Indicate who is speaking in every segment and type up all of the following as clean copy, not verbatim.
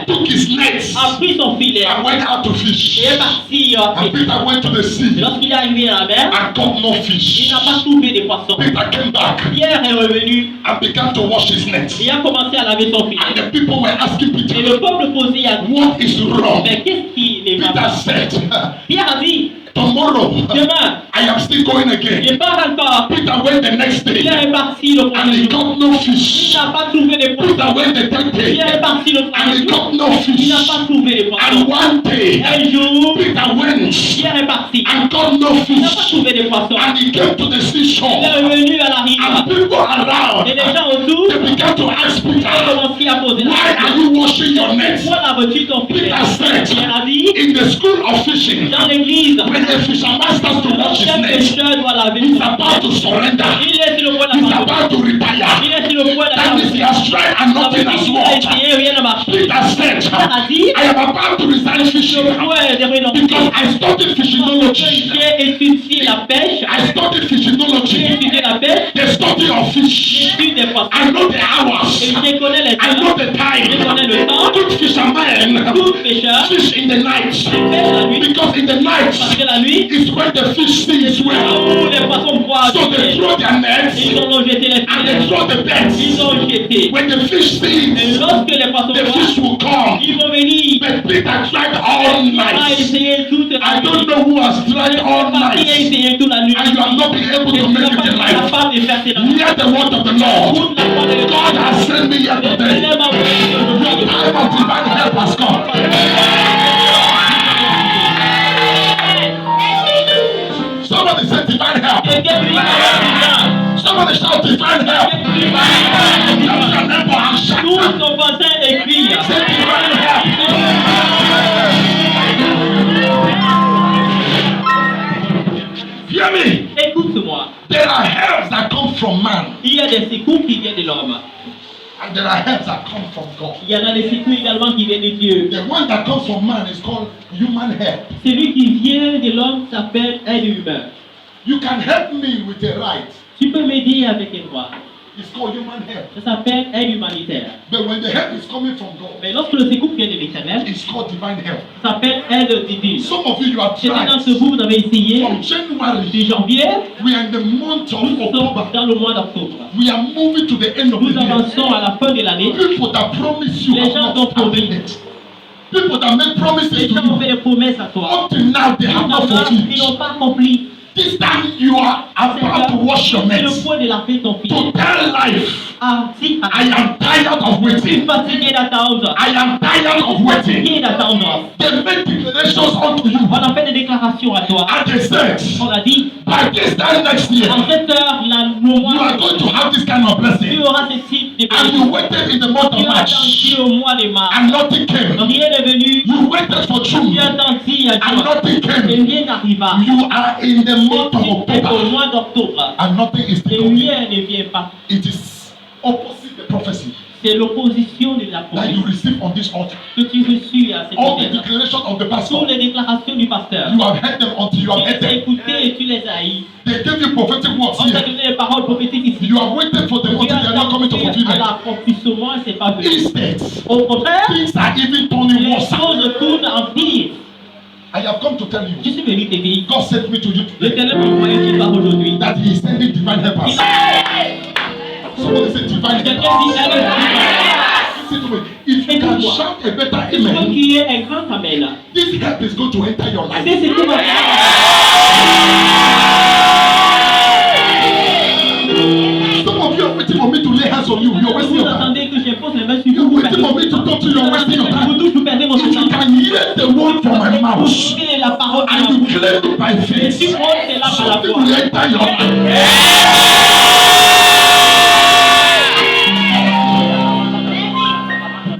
Speaker 1: took his nets
Speaker 2: a pris son filet
Speaker 1: and went out to fish.
Speaker 2: et est parti
Speaker 1: And Peter went to the
Speaker 2: Et
Speaker 1: sea
Speaker 2: lorsqu'il est arrivé à la mer,
Speaker 1: and caught no
Speaker 2: il
Speaker 1: fish.
Speaker 2: n'a pas trouvé des poissons.
Speaker 1: Peter came back
Speaker 2: Pierre est revenu
Speaker 1: and began to wash his nets.
Speaker 2: et a commencé à laver son
Speaker 1: And
Speaker 2: filet.
Speaker 1: the people were asking
Speaker 2: Et
Speaker 1: Peter,
Speaker 2: le peuple posait à dire,
Speaker 1: what is wrong?
Speaker 2: mais qu'est-ce qui n'est pas
Speaker 1: Peter
Speaker 2: bon?
Speaker 1: said,
Speaker 2: Pierre a dit,
Speaker 1: tomorrow
Speaker 2: demain,
Speaker 1: I am still going
Speaker 2: je
Speaker 1: again.
Speaker 2: pars encore.
Speaker 1: Peter went the next day
Speaker 2: Pierre est parti le
Speaker 1: and
Speaker 2: premier
Speaker 1: he
Speaker 2: jour.
Speaker 1: got no
Speaker 2: Il
Speaker 1: fish.
Speaker 2: n'a pas trouvé des
Speaker 1: Peter
Speaker 2: poissons.
Speaker 1: went the third day
Speaker 2: Pierre est parti le
Speaker 1: and
Speaker 2: premier
Speaker 1: he
Speaker 2: jour.
Speaker 1: got no
Speaker 2: Il
Speaker 1: fish.
Speaker 2: n'a pas trouvé des
Speaker 1: And
Speaker 2: poissons.
Speaker 1: one day
Speaker 2: Un jour,
Speaker 1: Peter went
Speaker 2: Pierre est parti.
Speaker 1: and got no
Speaker 2: Il n'a pas
Speaker 1: fish.
Speaker 2: trouvé des poissons.
Speaker 1: And he came to the
Speaker 2: Il
Speaker 1: seashore.
Speaker 2: est revenu à la
Speaker 1: And
Speaker 2: rive.
Speaker 1: people around,
Speaker 2: Et les gens autour
Speaker 1: they began to ask
Speaker 2: ont
Speaker 1: Peter,
Speaker 2: commencé à poser la
Speaker 1: why are
Speaker 2: question.
Speaker 1: you washing your nets?
Speaker 2: Pourquoi l'as-tu ton filet?
Speaker 1: Peter said,
Speaker 2: Pierre a dit,
Speaker 1: in the school of fishing,
Speaker 2: dans l'église,
Speaker 1: when a fisherman starts to wash his
Speaker 2: chaque
Speaker 1: nets,
Speaker 2: pécheur doit laver
Speaker 1: he's
Speaker 2: son
Speaker 1: about to
Speaker 2: filet.
Speaker 1: surrender.
Speaker 2: Il est sur le point
Speaker 1: He's
Speaker 2: d'abandonner.
Speaker 1: about to retire.
Speaker 2: Il est sur le point
Speaker 1: That means he
Speaker 2: d'abandonner.
Speaker 1: has tried and nothing has
Speaker 2: Il a
Speaker 1: worked.
Speaker 2: essayé, rien n'a marché.
Speaker 1: Peter said,
Speaker 2: Pierre a dit,
Speaker 1: I am about to resign fishing
Speaker 2: le point de renoncer.
Speaker 1: because I studied fishinology.
Speaker 2: J'ai étudié la pêche.
Speaker 1: I studied
Speaker 2: J'ai
Speaker 1: fishinology,
Speaker 2: étudié la pêche.
Speaker 1: the study of fish.
Speaker 2: L'étude des poissons.
Speaker 1: I know the hours.
Speaker 2: Et je connais les
Speaker 1: I know
Speaker 2: temps.
Speaker 1: the
Speaker 2: Je connais le
Speaker 1: time.
Speaker 2: temps.
Speaker 1: Good fishermen
Speaker 2: Tout pêcheur
Speaker 1: fish in the night
Speaker 2: pêche la nuit.
Speaker 1: because in the
Speaker 2: Parce
Speaker 1: night
Speaker 2: que la nuit,
Speaker 1: is when the fish sees well.
Speaker 2: où les poissons boivent.
Speaker 1: So they throw their nets
Speaker 2: Ils ont jeté les
Speaker 1: and they
Speaker 2: filets.
Speaker 1: throw the bets.
Speaker 2: Ils ont jeté.
Speaker 1: When the fish
Speaker 2: Et
Speaker 1: sees,
Speaker 2: lorsque les poissons
Speaker 1: the fish
Speaker 2: boivent,
Speaker 1: will come.
Speaker 2: ils vont venir.
Speaker 1: But Peter tried all
Speaker 2: Il a
Speaker 1: night.
Speaker 2: essayé toute la
Speaker 1: I
Speaker 2: nuit.
Speaker 1: don't know who has tried all
Speaker 2: Il a
Speaker 1: night
Speaker 2: essayé toute la nuit.
Speaker 1: and you have not been able
Speaker 2: Et
Speaker 1: to
Speaker 2: tu
Speaker 1: make
Speaker 2: n'as
Speaker 1: it
Speaker 2: pas
Speaker 1: in
Speaker 2: été
Speaker 1: life.
Speaker 2: capable de faire ces
Speaker 1: Hear the word of the Lord.
Speaker 2: Toute la parole de Dieu.
Speaker 1: God has sent me here today. Your time of divine help has come. Somebody said divine help. Somebody shout divine help. Tell your neighbor and shout.
Speaker 2: Tous nos voisins écrivent.
Speaker 1: Say divine help. Hear me.
Speaker 2: Écoute-moi.
Speaker 1: There are helps that come from man,
Speaker 2: Il y a des secours qui viennent de l'homme.
Speaker 1: and there are helps that come from God.
Speaker 2: Il y en a des secours également qui viennent de Dieu.
Speaker 1: The one that comes from man is called human help.
Speaker 2: Celui qui vient de l'homme s'appelle aide humain.
Speaker 1: You can help me with a right.
Speaker 2: Tu peux m'aider avec un droit.
Speaker 1: It's called human help.
Speaker 2: Ça s'appelle aide humanitaire.
Speaker 1: But when the help is coming from God,
Speaker 2: Mais lorsque le secours vient de l'éternel,
Speaker 1: it's called divine help.
Speaker 2: ça s'appelle aide divine.
Speaker 1: Some of you have
Speaker 2: Certains
Speaker 1: tried.
Speaker 2: d'entre vous, vous avez essayé
Speaker 1: From January,
Speaker 2: de janvier,
Speaker 1: we are in the month of
Speaker 2: nous sommes
Speaker 1: October.
Speaker 2: dans le mois d'octobre.
Speaker 1: We are moving to the end of
Speaker 2: Nous
Speaker 1: the year.
Speaker 2: avançons à la fin de l'année.
Speaker 1: People that promise you
Speaker 2: Les
Speaker 1: have
Speaker 2: gens
Speaker 1: not
Speaker 2: t'ont promis.
Speaker 1: happened it. People that make promises
Speaker 2: Les
Speaker 1: to
Speaker 2: gens ont fait
Speaker 1: you,
Speaker 2: des promesses à toi.
Speaker 1: up till now they have not
Speaker 2: Ils n'ont
Speaker 1: fulfilled.
Speaker 2: pas accompli.
Speaker 1: This time you are about to wash your
Speaker 2: C'est le
Speaker 1: nets.
Speaker 2: point de laver ton
Speaker 1: To
Speaker 2: filet.
Speaker 1: tell life,
Speaker 2: Ah, si,
Speaker 1: I am tired of
Speaker 2: je suis
Speaker 1: waiting.
Speaker 2: fatigué d'attendre.
Speaker 1: I am tired of waiting.
Speaker 2: Fatigué d'attendre.
Speaker 1: They make declarations unto you.
Speaker 2: On a fait des déclarations à toi.
Speaker 1: And they said,
Speaker 2: On a dit,
Speaker 1: by this time next year,
Speaker 2: en cette heure, le
Speaker 1: you
Speaker 2: mois,
Speaker 1: are going to have this kind of
Speaker 2: tu
Speaker 1: blessing.
Speaker 2: auras ce type de
Speaker 1: And you waited in the month
Speaker 2: Tu
Speaker 1: of
Speaker 2: as
Speaker 1: March,
Speaker 2: attendu au mois de mars.
Speaker 1: and nothing came.
Speaker 2: Rien n'est venu.
Speaker 1: You waited for June,
Speaker 2: Tu as attendu à
Speaker 1: and
Speaker 2: juin.
Speaker 1: nothing
Speaker 2: Et
Speaker 1: came.
Speaker 2: rien n'arriva.
Speaker 1: You are in the month of
Speaker 2: Et au
Speaker 1: October,
Speaker 2: mois d'octobre.
Speaker 1: and nothing is
Speaker 2: Et
Speaker 1: still coming.
Speaker 2: rien ne vient pas.
Speaker 1: It is opposite the prophecy
Speaker 2: C'est l'opposition de la
Speaker 1: that
Speaker 2: promesse
Speaker 1: you receive on this altar.
Speaker 2: que tu reçus à cette
Speaker 1: All the
Speaker 2: terre.
Speaker 1: declarations of the
Speaker 2: Toutes
Speaker 1: pastor,
Speaker 2: les déclarations du pasteur.
Speaker 1: you have heard them until you
Speaker 2: Tu
Speaker 1: have heard
Speaker 2: les as
Speaker 1: them.
Speaker 2: écoutées et tu les as eues.
Speaker 1: They gave you prophetic words
Speaker 2: On t'a
Speaker 1: here.
Speaker 2: donné les paroles prophétiques ici.
Speaker 1: You have waited for them
Speaker 2: Tu
Speaker 1: until
Speaker 2: as
Speaker 1: they are not coming to
Speaker 2: attendu à
Speaker 1: fulfillment.
Speaker 2: l'accomplissement et c'est pas venu.
Speaker 1: Instead,
Speaker 2: Au contraire,
Speaker 1: things are even turning
Speaker 2: les
Speaker 1: worse.
Speaker 2: choses tournent en pire.
Speaker 1: I have come to tell
Speaker 2: Je
Speaker 1: you,
Speaker 2: suis venu te dire.
Speaker 1: God sent me to you today,
Speaker 2: L'éternel m'a envoyé chez toi aujourd'hui.
Speaker 1: that He is sending divine helpers.
Speaker 2: Il a
Speaker 1: Somebody say divine
Speaker 2: quelqu'un
Speaker 1: helpers.
Speaker 2: dit elle
Speaker 1: Listen to me. If you can shout a better
Speaker 2: il faut
Speaker 1: amen,
Speaker 2: qu'il y ait un grand amen.
Speaker 1: this help is going to enter your life.
Speaker 2: C'est ce qui va
Speaker 1: Some of you are waiting for me to lay hands on you. You're wasting
Speaker 2: Vous
Speaker 1: your time.
Speaker 2: attendez que j'impose les mains sur
Speaker 1: You're
Speaker 2: vous.
Speaker 1: waiting for me to talk to you. You're wasting your
Speaker 2: Vous
Speaker 1: time.
Speaker 2: tous, vous perdez votre
Speaker 1: If you
Speaker 2: temps.
Speaker 1: can hear the word from my mouth
Speaker 2: Écoutez la parole de
Speaker 1: and
Speaker 2: ma
Speaker 1: you
Speaker 2: bouche.
Speaker 1: claim it by
Speaker 2: Et
Speaker 1: faith,
Speaker 2: tu prends cela par la
Speaker 1: something
Speaker 2: foi.
Speaker 1: will enter your life.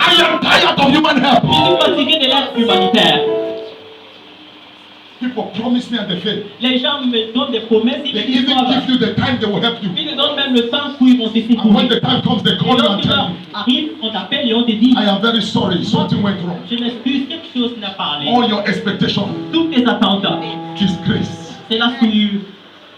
Speaker 1: I am tired of human help.
Speaker 2: Je suis fatigué de l'aide humanitaire.
Speaker 1: People promise me and they fail.
Speaker 2: Les gens me donnent des promesses, ils
Speaker 1: They
Speaker 2: me disent
Speaker 1: even give you the time they will help you.
Speaker 2: ils me donnent même le temps où ils vont te
Speaker 1: And when
Speaker 2: secourir.
Speaker 1: the time comes, they
Speaker 2: Et
Speaker 1: call you and
Speaker 2: lorsque
Speaker 1: tell
Speaker 2: l'heure
Speaker 1: you,
Speaker 2: arrive, on t'appelle et on te dit
Speaker 1: I am very sorry, something went wrong.
Speaker 2: je m'excuse, quelque chose n'a pas allé.
Speaker 1: All your expectations,
Speaker 2: Toutes tes attentes,
Speaker 1: His grace.
Speaker 2: c'est la souillure.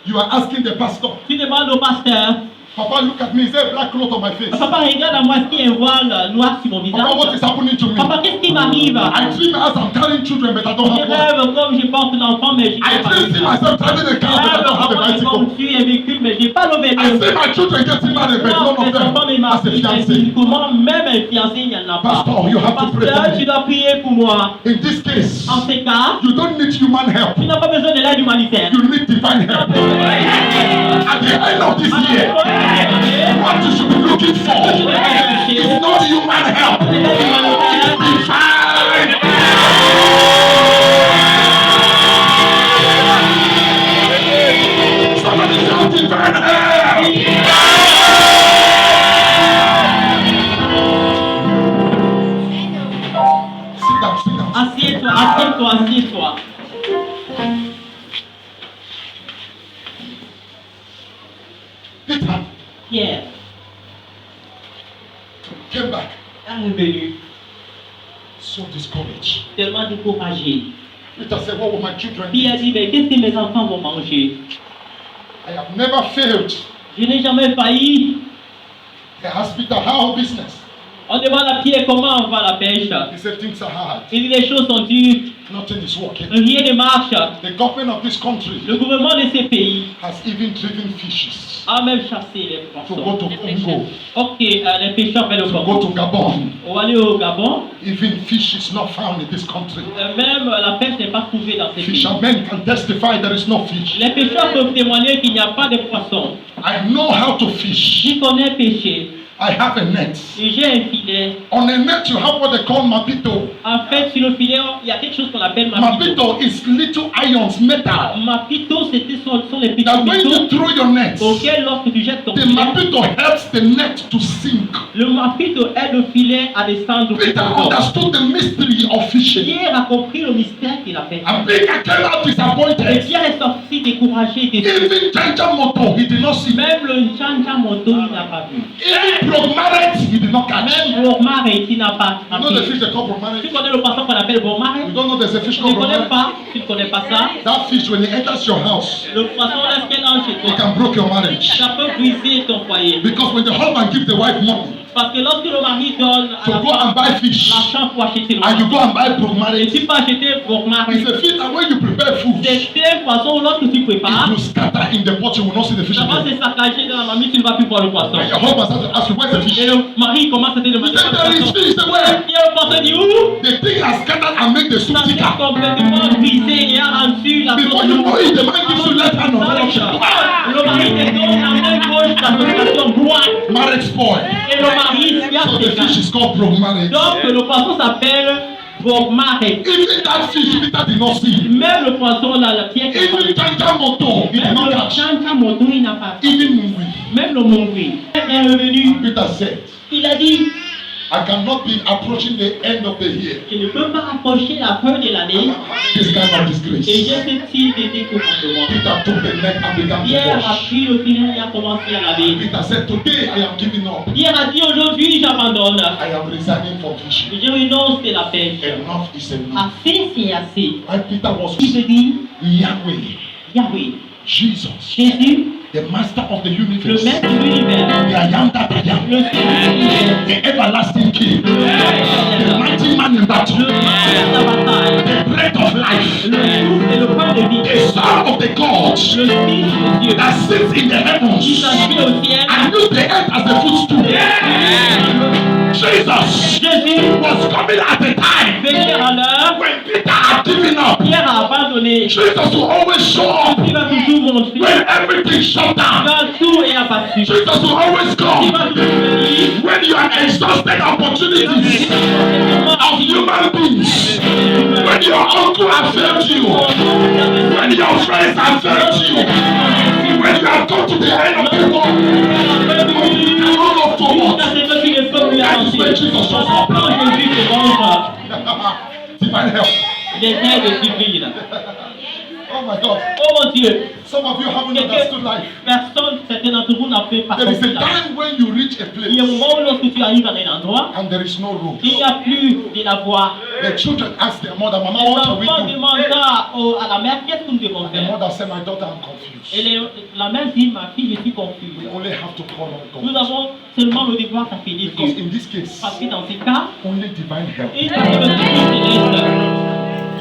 Speaker 1: You are asking the pastor,
Speaker 2: Tu demandes au pasteur
Speaker 3: Papa, look at me. Is there a black cloth on my face?
Speaker 2: Papa, regarde à moi, est-ce qu'il y a un voile noir sur mon
Speaker 3: Papa, what
Speaker 2: visage?
Speaker 3: is happening to me?
Speaker 2: Papa, qu'est-ce qui m'arrive?
Speaker 3: I dream as I'm carrying children, but I don't
Speaker 2: Je
Speaker 3: have one.
Speaker 2: rêve comme je porte l'enfant, mais je
Speaker 3: I
Speaker 2: n'ai pas
Speaker 3: dream see myself driving a car, but I don't have a
Speaker 2: je
Speaker 3: bicycle.
Speaker 2: conduis un véhicule, mais je n'ai pas le
Speaker 3: I
Speaker 2: vélo.
Speaker 3: see my children getting married, but none of
Speaker 2: Mes
Speaker 3: them
Speaker 2: enfants, mes
Speaker 3: has a
Speaker 2: maris,
Speaker 3: fiancé.
Speaker 2: comment même un fiancé, il n'y en a pas.
Speaker 3: Pastor, you have to pray for
Speaker 2: Pasteur, tu
Speaker 3: me.
Speaker 2: dois prier pour moi.
Speaker 3: In this case,
Speaker 2: En ces cas,
Speaker 3: you don't need human help.
Speaker 2: tu n'as pas besoin de l'aide humanitaire.
Speaker 3: You need divine help. At the end of this year, what you should be looking for is not human help. It's divine help. Somebody shout divine help. Sit down, sit down.
Speaker 2: Assieds-toi, assieds-toi, assieds-toi.
Speaker 3: Peter
Speaker 2: Pierre
Speaker 3: came back
Speaker 2: est revenu,
Speaker 3: so discouraged.
Speaker 2: tellement découragé.
Speaker 3: Peter said, what will my children
Speaker 2: Puis il a
Speaker 3: eat?
Speaker 2: dit, mais qu'est-ce que mes enfants vont manger?
Speaker 3: I have never failed.
Speaker 2: Je n'ai jamais failli.
Speaker 3: They asked Peter, how business?
Speaker 2: On demande à Pierre comment on va à la pêche.
Speaker 3: He said, things are hard.
Speaker 2: Il dit, les choses sont dures,
Speaker 3: Nothing is working.
Speaker 2: rien ne marche.
Speaker 3: The government of this country
Speaker 2: Le gouvernement de ces pays
Speaker 3: has even driven fishes
Speaker 2: a même chassé les
Speaker 3: to go
Speaker 2: poissons.
Speaker 3: to Congo,
Speaker 2: Ok, les pêcheurs veulent le
Speaker 3: to go
Speaker 2: Congo.
Speaker 3: to Gabon.
Speaker 2: On va aller au Gabon.
Speaker 3: Even fish is not found in this country.
Speaker 2: Même la pêche n'est pas trouvée dans ces pays.
Speaker 3: Fishermen can testify there is no fish.
Speaker 2: Les pêcheurs peuvent témoigner qu'il n'y a pas de poissons.
Speaker 3: I know how to fish.
Speaker 2: J'y connais pêcher.
Speaker 3: I have a net.
Speaker 2: Et j'ai un filet.
Speaker 3: On a net you have what they call mapito.
Speaker 2: En fait, sur le filet, il y a quelque chose qu'on appelle mapito.
Speaker 3: Mapito is little ions, metal.
Speaker 2: Mapito, sont les petits
Speaker 3: That when you
Speaker 2: métaux
Speaker 3: throw your net,
Speaker 2: auxquels, lorsque tu jettes ton
Speaker 3: the
Speaker 2: filet,
Speaker 3: mapito helps the net to sink.
Speaker 2: le mapito aide le filet à descendre.
Speaker 3: Peter understood the mystery of fishing.
Speaker 2: Pierre a compris le mystère qu'il a fait.
Speaker 3: And Peter came out
Speaker 2: Et
Speaker 3: disappointed.
Speaker 2: Pierre est sorti découragé, déçu.
Speaker 3: Even Janjamoto, he did not see.
Speaker 2: Même le Njanja Moto, il n'a pas vu.
Speaker 3: Even Progmaret, he did not catch.
Speaker 2: Même Bormaret, il n'a pas
Speaker 3: You know the
Speaker 2: attrapé.
Speaker 3: fish they call
Speaker 2: Tu
Speaker 3: Progmaret?
Speaker 2: connais le poisson qu'on appelle Bormaret?
Speaker 3: You don't know there's a fish
Speaker 2: Tu ne
Speaker 3: called
Speaker 2: connais
Speaker 3: Progmaret?
Speaker 2: pas? Tu ne connais pas ça?
Speaker 3: That fish, when it enters your house,
Speaker 2: Le poisson, lorsqu'il entre chez
Speaker 3: it
Speaker 2: toi,
Speaker 3: can break your marriage.
Speaker 2: ça peut briser ton foyer.
Speaker 3: Because when the husband gives the wife money
Speaker 2: Parce que lorsque le mari donne à
Speaker 3: to
Speaker 2: la
Speaker 3: go and
Speaker 2: femme
Speaker 3: buy fish,
Speaker 2: l'argent pour acheter le
Speaker 3: and you go
Speaker 2: poisson,
Speaker 3: and buy
Speaker 2: et
Speaker 3: Progmaret,
Speaker 2: tu peux acheter Bormaret,
Speaker 3: it's a fish that when you prepare food, it
Speaker 2: c'est un poisson lorsque tu prépares,
Speaker 3: will scatter in the pot, you will not see the fish
Speaker 2: ça va
Speaker 3: again.
Speaker 2: se saccager dans la mamie, tu ne vas plus voir le poisson.
Speaker 3: And your husband starts to ask you, where's the
Speaker 2: Et
Speaker 3: fish?
Speaker 2: le mari commence à te
Speaker 3: He
Speaker 2: demander
Speaker 3: said, there is
Speaker 2: poisson.
Speaker 3: fish. He said, where?
Speaker 2: Et le poisson dit où?
Speaker 3: The thing has scattered and made the soup
Speaker 2: Ça s'est
Speaker 3: thicker.
Speaker 2: complètement brisé et a rendu la
Speaker 3: Before
Speaker 2: sauce
Speaker 3: you know it, the
Speaker 2: lourde.
Speaker 3: man gives you left hand of option.
Speaker 2: Le mari te donne la main gauche, la sensation droite.
Speaker 3: Marriage spoil.
Speaker 2: Et le mari
Speaker 3: So
Speaker 2: garde
Speaker 3: the
Speaker 2: ses
Speaker 3: fish
Speaker 2: gars.
Speaker 3: is called Progmaret.
Speaker 2: Donc le poisson s'appelle Bormaret.
Speaker 3: Even that fish, Peter did not see.
Speaker 2: Même le poisson là, la pierre qui
Speaker 3: Even Janjamoto, he did
Speaker 2: même
Speaker 3: not
Speaker 2: le
Speaker 3: catch.
Speaker 2: Njanja Moto, il n'a pas fait.
Speaker 3: Even Mungwi.
Speaker 2: Même le Mongui est revenu.
Speaker 3: Peter said,
Speaker 2: Il a dit,
Speaker 3: I cannot be approaching the end of the year.
Speaker 2: je ne peux pas approcher la fin de l'année
Speaker 3: This kind of
Speaker 2: et
Speaker 3: disgrace.
Speaker 2: j'ai ce type de découragement.
Speaker 3: Peter took the net and began to
Speaker 2: Pierre a
Speaker 3: wash.
Speaker 2: pris le filet et a commencé à laver.
Speaker 3: Peter said, today I am giving up.
Speaker 2: Pierre a dit aujourd'hui j'abandonne.
Speaker 3: I am resigning from fishing.
Speaker 2: Je renonce de la pêche.
Speaker 3: Enough is enough.
Speaker 2: Assez c'est assez.
Speaker 3: When Peter was
Speaker 2: Il se dit
Speaker 3: Yahweh,
Speaker 2: Yahweh,
Speaker 3: Jesus,
Speaker 2: Jésus,
Speaker 3: the master of the
Speaker 2: le
Speaker 3: universe,
Speaker 2: maître de l'univers,
Speaker 3: the I am that I am,
Speaker 2: le Seigneur de l'univers,
Speaker 3: the everlasting King,
Speaker 2: le
Speaker 3: the
Speaker 2: Père,
Speaker 3: mighty man in
Speaker 2: le
Speaker 3: battle,
Speaker 2: Maître de la bataille,
Speaker 3: the bread of life,
Speaker 2: le souffle et le pain de vie,
Speaker 3: the son of the gods
Speaker 2: le Fils de Dieu,
Speaker 3: that sits in the
Speaker 2: qui
Speaker 3: heavens
Speaker 2: s'assied au ciel.
Speaker 3: and used the earth as a footstool. Jesus
Speaker 2: Jésus
Speaker 3: was coming at a time
Speaker 2: venait à l'heure,
Speaker 3: when Peter had given up.
Speaker 2: Pierre a abandonné.
Speaker 3: Jesus will always show up
Speaker 2: Il va toujours montrer
Speaker 3: when everything shut down.
Speaker 2: quand tout est abattu.
Speaker 3: Jesus will always
Speaker 2: Il
Speaker 3: come
Speaker 2: va toujours venir.
Speaker 3: when you are exhausted opportunities of human beings. When your uncle has failed you, when your friends have failed you, when you have come to the end of the world, you cannot look forward. That is when Jesus shows up. Divine help.
Speaker 2: Les aides divines.
Speaker 3: Oh my God.
Speaker 2: Oh mon Dieu,
Speaker 3: Some of you haven't understood life.
Speaker 2: personne, certains d'entre vous n'ont fait pas
Speaker 3: There is a
Speaker 2: compris la vie.
Speaker 3: time when you reach a
Speaker 2: Il y a un
Speaker 3: place
Speaker 2: moment où lorsque tu arrives à un endroit,
Speaker 3: and there is no road.
Speaker 2: il n'y a plus de la voie.
Speaker 3: The children asked their mother, Mama,
Speaker 2: Les
Speaker 3: what are we
Speaker 2: enfants
Speaker 3: doing?
Speaker 2: demandent à la mère, qu'est-ce que nous devons
Speaker 3: And the
Speaker 2: faire?
Speaker 3: mother said, my daughter, I'm
Speaker 2: Et
Speaker 3: confused.
Speaker 2: la mère dit, ma fille, je suis confuse.
Speaker 3: We only have to call on
Speaker 2: Nous
Speaker 3: God.
Speaker 2: avons seulement le devoir d'appeler
Speaker 3: Because
Speaker 2: Dieu.
Speaker 3: in this case,
Speaker 2: Parce que dans ces cas,
Speaker 3: only divine help.
Speaker 2: il y a le secours céleste.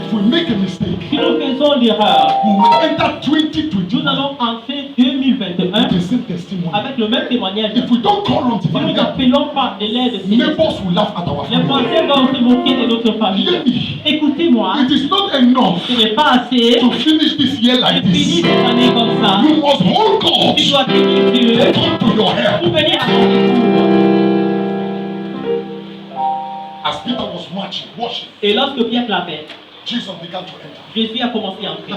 Speaker 3: If we make a mistake,
Speaker 2: Si nous faisons l'erreur,
Speaker 3: we will enter
Speaker 2: nous
Speaker 3: 2021
Speaker 2: allons entrer 2021
Speaker 3: with the same testimony.
Speaker 2: avec le même témoignage.
Speaker 3: If we don't call on
Speaker 2: Si nous
Speaker 3: divine help,
Speaker 2: n'appelons pas de l'aide céleste,
Speaker 3: neighbors will laugh at our
Speaker 2: les
Speaker 3: family.
Speaker 2: Français vont se moquer de notre famille.
Speaker 3: Hear me.
Speaker 2: Écoutez-moi,
Speaker 3: It is not enough
Speaker 2: ce n'est pas assez
Speaker 3: to finish this year
Speaker 2: de
Speaker 3: like
Speaker 2: finir
Speaker 3: this.
Speaker 2: cette année comme ça.
Speaker 3: You must hold God
Speaker 2: Tu dois finir Dieu
Speaker 3: to come to your help.
Speaker 2: pour venir à ton secours.
Speaker 3: As Peter was washing,
Speaker 2: Et lorsque Pierre l'avait,
Speaker 3: Jesus began to enter.
Speaker 2: Jésus a commencé à entrer.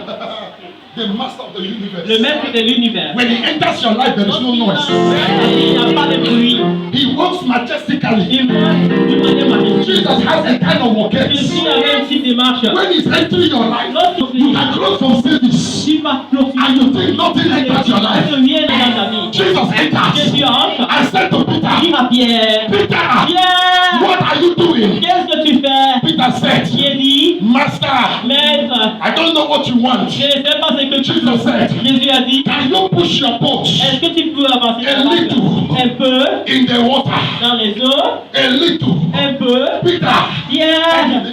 Speaker 3: The master of the universe.
Speaker 2: Le maître de l'univers.
Speaker 3: When he enters your life, there is no noise.
Speaker 2: Il n'y a pas de bruit.
Speaker 3: He walks majestically.
Speaker 2: Il marche d'une manière majestueuse.
Speaker 3: Jesus has a kind of walkers.
Speaker 2: Jésus a même type de marche.
Speaker 3: When he's entering your life,
Speaker 2: Lorsque
Speaker 3: you can close from service
Speaker 2: tu vas clôturer
Speaker 3: and you think nothing enters your life.
Speaker 2: rien dans ta vie.
Speaker 3: Jesus enters.
Speaker 2: Jésus entre.
Speaker 3: I said to
Speaker 2: Dis
Speaker 3: Peter,
Speaker 2: à Pierre,
Speaker 3: Peter,
Speaker 2: Pierre,
Speaker 3: what are you doing?
Speaker 2: qu'est-ce que tu fais?
Speaker 3: Peter said,
Speaker 2: J'ai dit,
Speaker 3: Master,
Speaker 2: maître,
Speaker 3: I don't know what you want.
Speaker 2: je ne sais pas ce que tu
Speaker 3: Jesus
Speaker 2: veux.
Speaker 3: said,
Speaker 2: Jésus a dit,
Speaker 3: can you push your boat
Speaker 2: est-ce que tu peux avancer
Speaker 3: A
Speaker 2: ta barque
Speaker 3: little.
Speaker 2: un peu
Speaker 3: in the water?
Speaker 2: dans les eaux,
Speaker 3: A little.
Speaker 2: un peu?
Speaker 3: Peter,
Speaker 2: Pierre,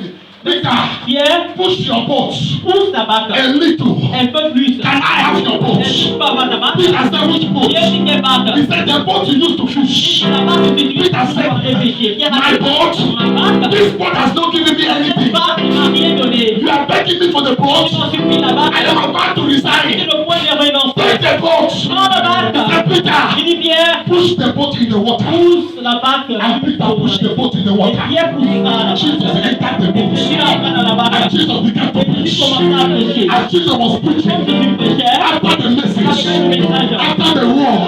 Speaker 3: Peter,
Speaker 2: Pierre,
Speaker 3: push your boat
Speaker 2: pousse ta barque
Speaker 3: a little.
Speaker 2: un peu plus.
Speaker 3: Can I have your boat?
Speaker 2: Est-ce que tu peux avoir ta barque?
Speaker 3: Peter said, which boat?
Speaker 2: Pierre dit quelle barque?
Speaker 3: He said, the boat you used to fish.
Speaker 2: C'est la barque que tu utilises
Speaker 3: Peter
Speaker 2: pour
Speaker 3: said,
Speaker 2: réfléchir. Pierre a
Speaker 3: my
Speaker 2: dit,
Speaker 3: boat,
Speaker 2: ma barque,
Speaker 3: this boat has not given me
Speaker 2: cette
Speaker 3: anything.
Speaker 2: barque ne m'a rien donné.
Speaker 3: You are begging me for the
Speaker 2: Tu
Speaker 3: boat.
Speaker 2: m'en supplie la barque.
Speaker 3: I am about to
Speaker 2: C'est
Speaker 3: resign.
Speaker 2: le point de renoncer.
Speaker 3: Take the boat.
Speaker 2: Prends la barque.
Speaker 3: And Peter,
Speaker 2: Il dit Pierre,
Speaker 3: push the boat in the water.
Speaker 2: pousse la barque.
Speaker 3: And Peter pushed the boat in the
Speaker 2: Et
Speaker 3: water.
Speaker 2: Pierre poussa la
Speaker 3: Jesus
Speaker 2: barque.
Speaker 3: entered the
Speaker 2: Et
Speaker 3: boat.
Speaker 2: Jésus entra dans la
Speaker 3: And
Speaker 2: barque.
Speaker 3: Jesus began to
Speaker 2: Et Jésus
Speaker 3: preach.
Speaker 2: commença à prêcher.
Speaker 3: As Jesus was
Speaker 2: Comme
Speaker 3: preaching,
Speaker 2: Jésus prêchait,
Speaker 3: after the message,
Speaker 2: après le message,
Speaker 3: after the word,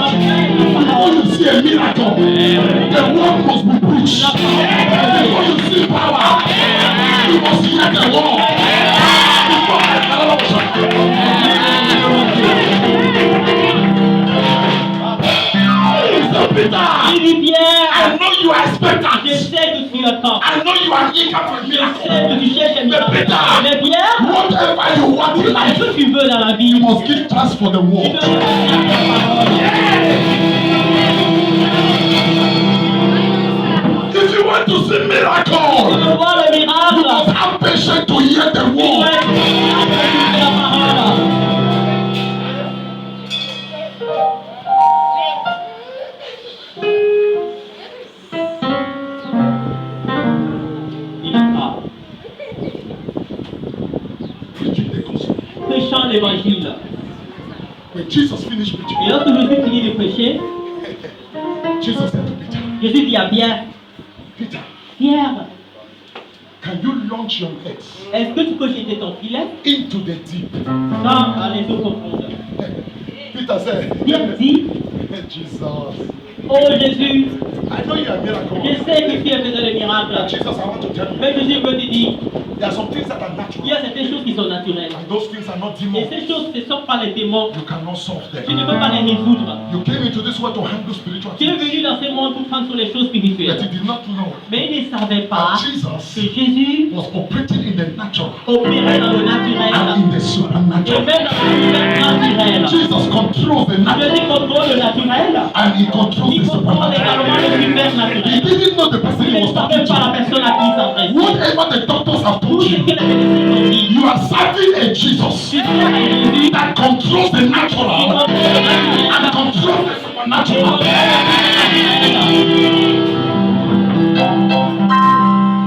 Speaker 3: before you see a miracle, the word must be preached. Before you see power, you must hear the word. So Peter,
Speaker 2: il dit Pierre,
Speaker 3: I know you are
Speaker 2: je
Speaker 3: expectant.
Speaker 2: sais que tu attends.
Speaker 3: I know you are eager for a
Speaker 2: Je
Speaker 3: miracle.
Speaker 2: sais que tu cherches un miracle. Mais Pierre,
Speaker 3: Whatever you want in
Speaker 2: ce
Speaker 3: life,
Speaker 2: que tu veux dans la vie,
Speaker 3: you must give thanks for the
Speaker 2: tu
Speaker 3: word.
Speaker 2: dois remercier ta parole.
Speaker 3: If you want to see
Speaker 2: Tu
Speaker 3: miracle,
Speaker 2: veux voir le
Speaker 3: you
Speaker 2: miracle.
Speaker 3: must have patience to hear the
Speaker 2: Tu dois
Speaker 3: word.
Speaker 2: être patient pour écouter la parole. Il entra,
Speaker 3: Preaching the gospel.
Speaker 2: prêchant l'évangile.
Speaker 3: When Jesus finished
Speaker 2: Et
Speaker 3: preaching,
Speaker 2: lorsque Jésus finit de prêcher,
Speaker 3: Jesus said to Peter,
Speaker 2: Jésus dit à Pierre,
Speaker 3: Peter,
Speaker 2: Pierre,
Speaker 3: can you launch your net
Speaker 2: est-ce que tu peux jeter ton filet
Speaker 3: into the deep?
Speaker 2: dans les eaux profondes?
Speaker 3: Peter said,
Speaker 2: Pierre dit,
Speaker 3: Jesus,
Speaker 2: oh Jésus,
Speaker 3: I know you are a miracle.
Speaker 2: je sais que tu es faisant de
Speaker 3: But
Speaker 2: miracles.
Speaker 3: Jesus, I want to tell you,
Speaker 2: Mais Jésus veut te dire,
Speaker 3: there are some things that are
Speaker 2: il
Speaker 3: natural,
Speaker 2: y a certaines choses qui sont naturelles.
Speaker 3: and those things are not
Speaker 2: Et
Speaker 3: demons.
Speaker 2: ces choses, ce ne sont pas les démons.
Speaker 3: You cannot solve
Speaker 2: Tu
Speaker 3: them.
Speaker 2: ne peux pas les résoudre.
Speaker 3: You came into this world to handle spiritual
Speaker 2: Tu es
Speaker 3: things,
Speaker 2: venu dans ce monde pour prendre sur les choses
Speaker 3: but
Speaker 2: spirituelles.
Speaker 3: you did not know
Speaker 2: Mais il ne savait pas
Speaker 3: that
Speaker 2: que
Speaker 3: Jesus
Speaker 2: Jésus
Speaker 3: was operating in the natural
Speaker 2: opérait dans le
Speaker 3: and
Speaker 2: naturel
Speaker 3: in the
Speaker 2: et
Speaker 3: supernatural.
Speaker 2: même dans le naturel.
Speaker 3: Jesus controls the natural
Speaker 2: Jésus contrôle le naturel.
Speaker 3: and he controls
Speaker 2: Il
Speaker 3: the
Speaker 2: contrôle également le
Speaker 3: supernatural.
Speaker 2: supernaturel.
Speaker 3: He didn't know the person
Speaker 2: Il
Speaker 3: he
Speaker 2: ne
Speaker 3: was
Speaker 2: savait
Speaker 3: talking
Speaker 2: pas la
Speaker 3: to.
Speaker 2: personne à qui il s'adressait.
Speaker 3: Whatever the doctors have
Speaker 2: Tout
Speaker 3: told
Speaker 2: ce que
Speaker 3: you,
Speaker 2: les médecins ont dit.
Speaker 3: you are serving a Jesus
Speaker 2: Tu sais à Jésus
Speaker 3: that controls the
Speaker 2: qui
Speaker 3: natural
Speaker 2: contrôle le naturel.
Speaker 3: and controls the
Speaker 2: Et
Speaker 3: supernatural.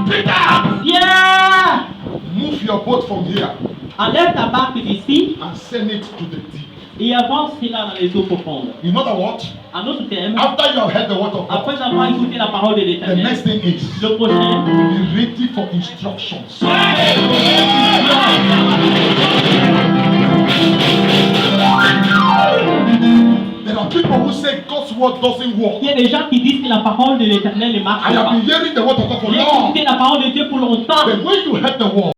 Speaker 3: Peter,
Speaker 2: Viens!
Speaker 3: move your boat from here
Speaker 2: Enlève ta barque d'ici
Speaker 3: and send it to the deep.
Speaker 2: et avance-la dans les eaux profondes.
Speaker 3: In other words,
Speaker 2: En d'autres termes,
Speaker 3: after you have heard the word of God,
Speaker 2: après avoir écouté la parole de
Speaker 3: the
Speaker 2: l'Éternel,
Speaker 3: next thing is
Speaker 2: le prochain,
Speaker 3: be ready for instructions. There are people who say God's word doesn't work.
Speaker 2: il y a des gens qui disent que la parole de l'Éternel ne marche
Speaker 3: I have
Speaker 2: pas.
Speaker 3: been hearing the word of God for
Speaker 2: J'ai
Speaker 3: long.
Speaker 2: écouté la parole de Dieu pour longtemps.
Speaker 3: But when you heard the word,